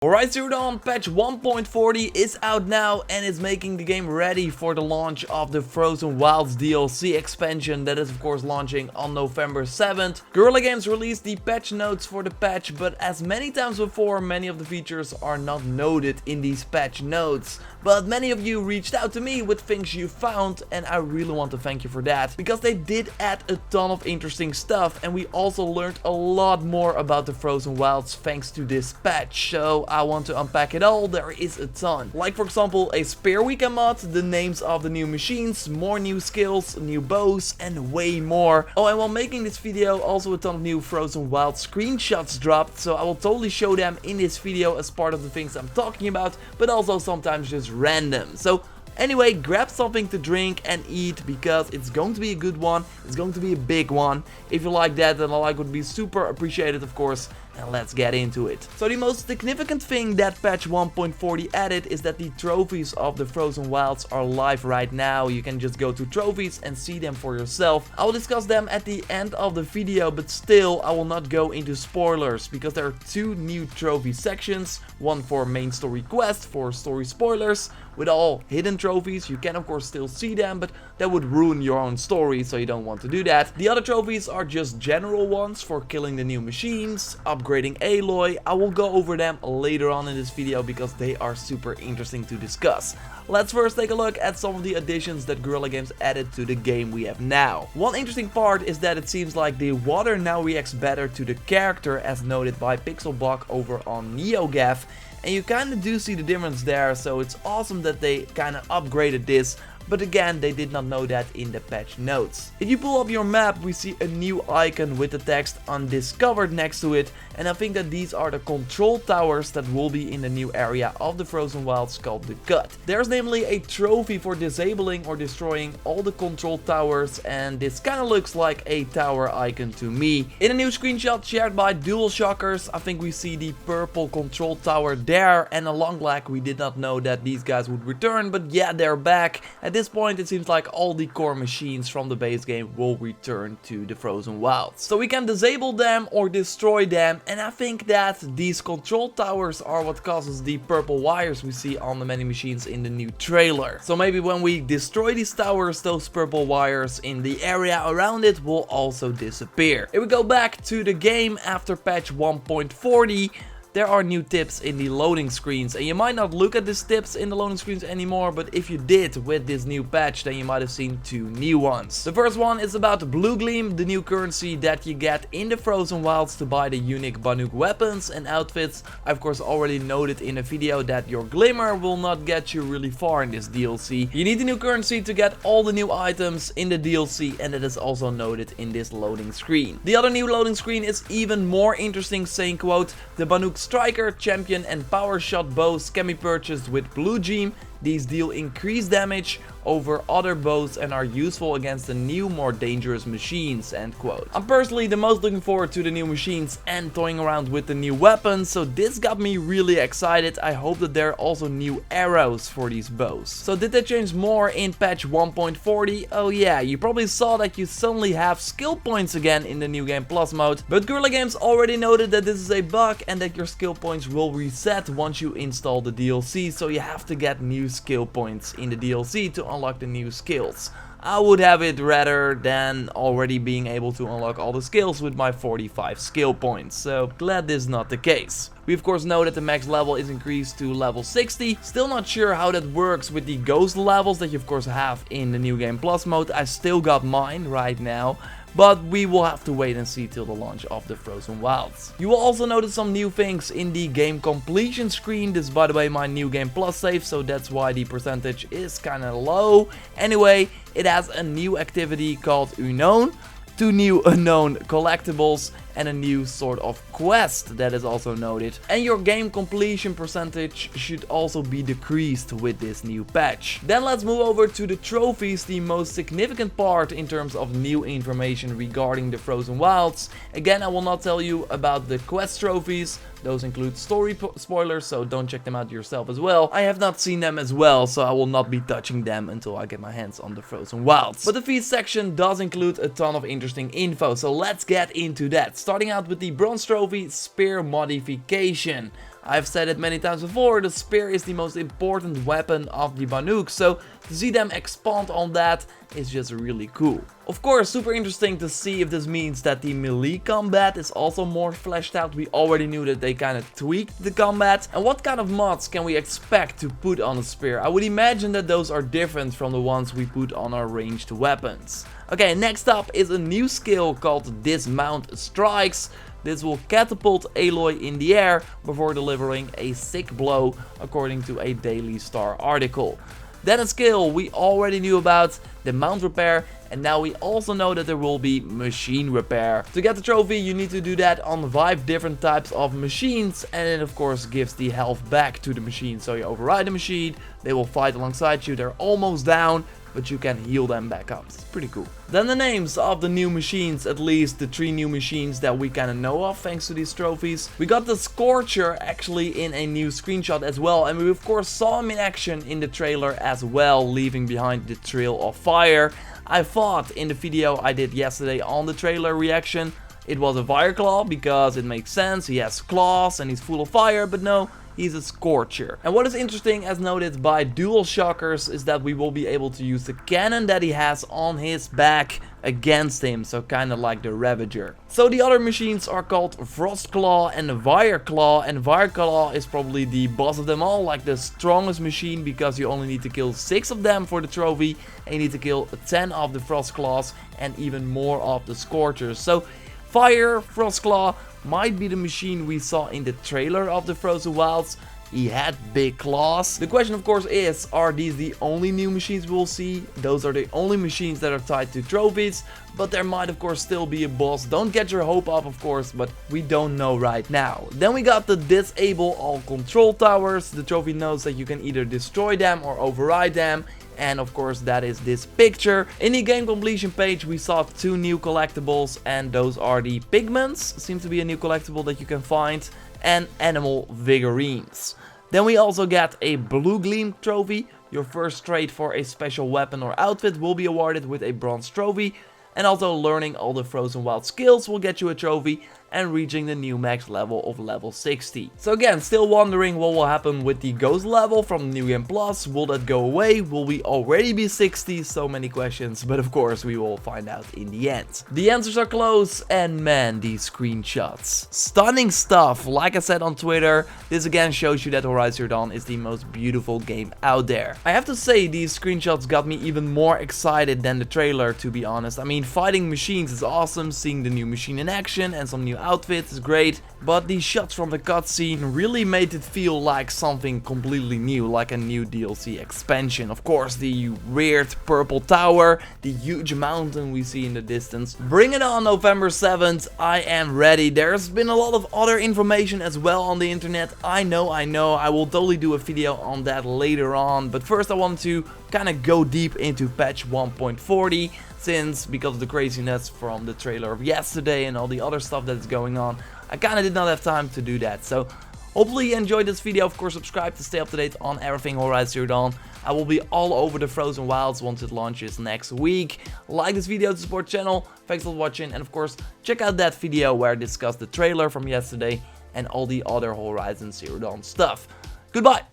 Alright, so patch 1.40 is out now and is making the game ready for the launch of the Frozen Wilds DLC expansion that is of course launching on November 7th. Guerrilla Games released the patch notes for the patch, but as many times before, many of the features are not noted in these patch notes. But many of you reached out to me with things you found, and I really want to thank you for that, because they did add a ton of interesting stuff, and we also learned a lot more about the Frozen Wilds thanks to this patch. So I want to unpack it all. There is a ton. Like for example a spear weekend mod, the names of the new machines, more new skills, new bows and way more. Oh, and while making this video also a ton of new Frozen Wild screenshots dropped, so I will totally show them in this video as part of the things I'm talking about, but also sometimes just random. So anyway, grab something to drink and eat because it's going to be a good one. It's going to be a big one. If you like that, then a like would be super appreciated, of course. And let's get into it. So the most significant thing that patch 1.40 added is that the trophies of the Frozen Wilds are live right now. You can just go to trophies and see them for yourself. I will discuss them at the end of the video, but still I will not go into spoilers because there are two new trophy sections. One for main story quest for story spoilers with all hidden trophies. You can of course still see them, but that would ruin your own story, so you don't want to do that. The other trophies are just general ones for killing the new machines, upgrading Aloy. I will go over them later on in this video because they are super interesting to discuss. Let's first take a look at some of the additions that Guerrilla Games added to the game we have now. One interesting part is that it seems like the water now reacts better to the character, as noted by Pixelblock over on NeoGAF. And you kind of do see the difference there, so it's awesome that they kind of upgraded this. But again, they did not know that in the patch notes. If you pull up your map, we see a new icon with the text undiscovered next to it. And I think that these are the control towers that will be in the new area of the Frozen Wilds called the Cut. There's namely a trophy for disabling or destroying all the control towers, and this kind of looks like a tower icon to me. In a new screenshot shared by DualShockers, I think we see the purple control tower there, and a long lag. We did not know that these guys would return, but yeah, they're back. At this point it seems like all the core machines from the base game will return to the Frozen Wilds. So we can disable them or destroy them, and I think that these control towers are what causes the purple wires we see on the many machines in the new trailer. So maybe when we destroy these towers, those purple wires in the area around it will also disappear. If we go back to the game after patch 1.40, there are new tips in the loading screens, and you might not look at these tips in the loading screens anymore, but if you did with this new patch, then you might have seen two new ones. The first one is about Blue Gleam, the new currency that you get in the Frozen Wilds to buy the unique Banuk weapons and outfits. I of course already noted in a video that your Glimmer will not get you really far in this DLC. You need the new currency to get all the new items in the DLC, and it is also noted in this loading screen. The other new loading screen is even more interesting, saying quote, "The Banuk Striker, Champion and Power Shot bows can be purchased with Blue Gem. These deal increased damage over other bows and are useful against the new, more dangerous machines," end quote. I'm personally the most looking forward to the new machines and toying around with the new weapons, so this got me really excited. I hope that there are also new arrows for these bows. So did they change more in patch 1.40? Oh yeah, you probably saw that you suddenly have skill points again in the New Game Plus mode, but Guerrilla Games already noted that this is a bug and that your skill points will reset once you install the DLC, so you have to get new skill points in the DLC to unlock the new skills. I would have it rather than already being able to unlock all the skills with my 45 skill points, so glad this is not the case. We of course know that the max level is increased to level 60, still not sure how that works with the ghost levels that you of course have in the New Game Plus mode. I still got mine right now, but we will have to wait and see till the launch of the Frozen Wilds. You will also notice some new things in the game completion screen. This is by the way my New Game Plus save, so that's why the percentage is kinda low. Anyway, it has a new activity called Unknown, two new unknown collectibles, and a new sort of quest that is also noted. And your game completion percentage should also be decreased with this new patch. Then let's move over to the trophies, the most significant part in terms of new information regarding the Frozen Wilds. Again, I will not tell you about the quest trophies. Those include story spoilers, so don't check them out yourself as well. I have not seen them as well, so I will not be touching them until I get my hands on the Frozen Wilds. But the feed section does include a ton of interesting info, so let's get into that. Starting out with the bronze trophy, Spear Modification. I've said it many times before, the spear is the most important weapon of the Banuk, so to see them expand on that is just really cool. Of course, super interesting to see if this means that the melee combat is also more fleshed out. We already knew that they kind of tweaked the combat. And what kind of mods can we expect to put on a spear? I would imagine that those are different from the ones we put on our ranged weapons. Okay, next up is a new skill called Dismount Strikes. This will catapult Aloy in the air before delivering a sick blow, according to a Daily Star article. Then a skill we already knew about, the mount repair, and now we also know that there will be machine repair. To get the trophy you need to do that on 5 different types of machines, and it of course gives the health back to the machine. So you override the machine, they will fight alongside you, they're almost down, but you can heal them back up. It's pretty cool. Then the names of the new machines, at least the 3 new machines that we kind of know of thanks to these trophies. We got the Scorcher actually in a new screenshot as well, and we of course saw him in action in the trailer as well, leaving behind the trail of fire. I thought in the video I did yesterday on the trailer reaction it was a Fire Claw because it makes sense, he has claws and he's full of fire, but no, he's a Scorcher. And what is interesting, as noted by Dual Shockers, is that we will be able to use the cannon that he has on his back against him, so kind of like the Ravager. So the other machines are called Frostclaw and Fireclaw, and Fireclaw is probably the boss of them all, like the strongest machine, because you only need to kill 6 of them for the trophy, and you need to kill 10 of the Frostclaws and even more of the Scorchers. So Fire, Frostclaw might be the machine we saw in the trailer of the Frozen Wilds. He had big claws. The question of course is, are these the only new machines we will see? Those are the only machines that are tied to trophies, but there might of course still be a boss. Don't get your hope up of course, but we don't know right now. Then we got the Disable All Control Towers. The trophy knows that you can either destroy them or override them. And of course that is this picture. In the game completion page we saw 2 new collectibles, and those are the Pigments, seems to be a new collectible that you can find, and Animal Figurines. Then we also get a Blue Gleam trophy. Your first trade for a special weapon or outfit will be awarded with a bronze trophy. And also learning all the Frozen Wild skills will get you a trophy, and reaching the new max level of level 60. So again, still wondering what will happen with the ghost level from New Game Plus. Will that go away? Will we already be 60? So many questions, but of course we will find out in the end. The answers are close, and man, these screenshots. Stunning stuff. Like I said on Twitter, this again shows you that Horizon Zero Dawn is the most beautiful game out there. I have to say, these screenshots got me even more excited than the trailer, to be honest. I mean, fighting machines is awesome, seeing the new machine in action and some new outfits is great, but these shots from the cutscene really made it feel like something completely new, like a new DLC expansion. Of course, the weird purple tower, the huge mountain we see in the distance. Bring it on November 7th, I am ready. There's been a lot of other information as well on the internet. I know, I will totally do a video on that later on, but first I want to kind of go deep into patch 1.40. Since, because of the craziness from the trailer of yesterday and all the other stuff that's going on, I kind of did not have time to do that. So hopefully you enjoyed this video. Of course, subscribe to stay up to date on everything Horizon Zero Dawn. I will be all over the Frozen Wilds once it launches next week. Like this video to support the channel. Thanks for watching, and of course check out that video where I discussed the trailer from yesterday and all the other Horizon Zero Dawn stuff. Goodbye!